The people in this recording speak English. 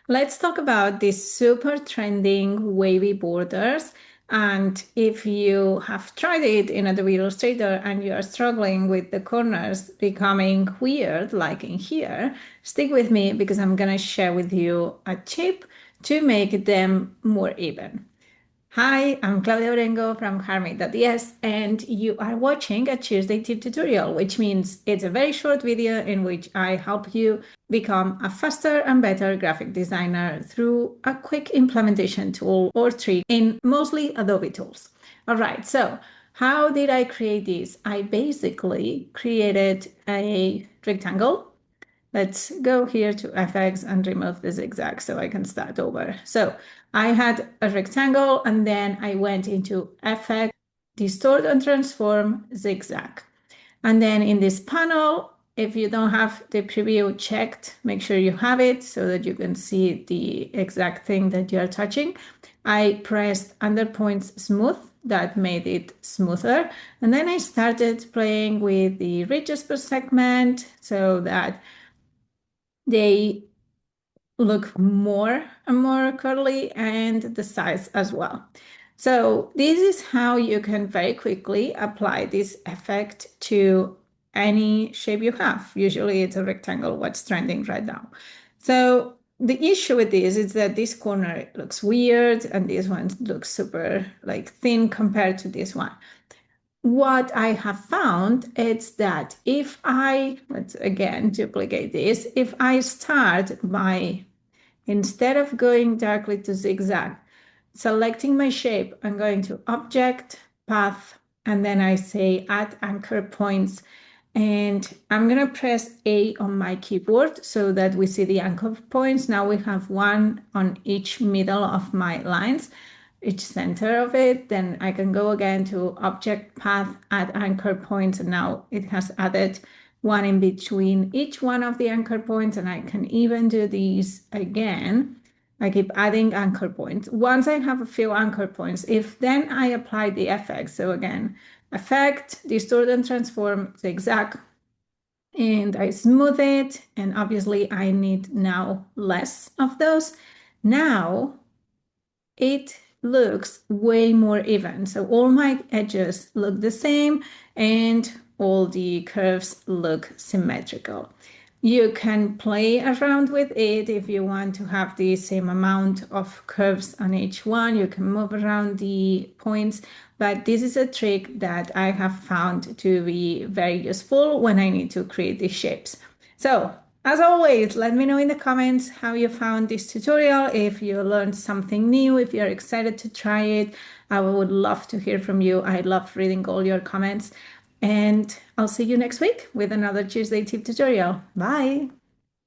Let's talk about these super trending wavy borders. And if you have tried it in Adobe Illustrator and you are struggling with the corners becoming weird, like in here, stick with me because I'm going to share with you a tip to make them more even. Hi, I'm Claudia Orengo from heartmade.es, and you are watching a Tuesday tip tutorial, which means it's a very short video in which I help you become a faster and better graphic designer through a quick implementation tool or trick in mostly Adobe tools. All right, so how did I create this? I basically created a rectangle. Let's go here to FX and remove the zigzag so I can start over. So I had a rectangle and then I went into FX, distort and transform, zigzag. And then in this panel, if you don't have the preview checked, make sure you have it so that you can see the exact thing that you are touching. I pressed under points smooth, that made it smoother. And then I started playing with the ridges per segment so that they look more and more curly and the size as well. So this is how you can very quickly apply this effect to any shape you have. Usually it's a rectangle, what's trending right now. So the issue with this is that this corner looks weird and this one looks super like thin compared to this one. What I have found is that if let's again duplicate this, if I start by, instead of going directly to zigzag, selecting my shape, I'm going to Object, Path, and then I say Add Anchor Points. And I'm going to press A on my keyboard so that we see the anchor points. Now we have one on each middle of my lines, each center of it. Then I can go again to Object, Path, Add Anchor Points. And now it has added one in between each one of the anchor points. And I can even do these again. I keep adding anchor points. Once I have a few anchor points, if then I apply the effect, so again, effect, distort and transform, zigzag, and I smooth it, and obviously I need now less of those. Now it looks way more even. So all my edges look the same and all the curves look symmetrical. You can play around with it if you want to have the same amount of curves on each one. You can move around the points, but this is a trick that I have found to be very useful when I need to create these shapes. So as always, let me know in the comments how you found this tutorial, if you learned something new, if you're excited to try it. I would love to hear from you. I love reading all your comments. And I'll see you next week with another Tuesday tip tutorial. Bye!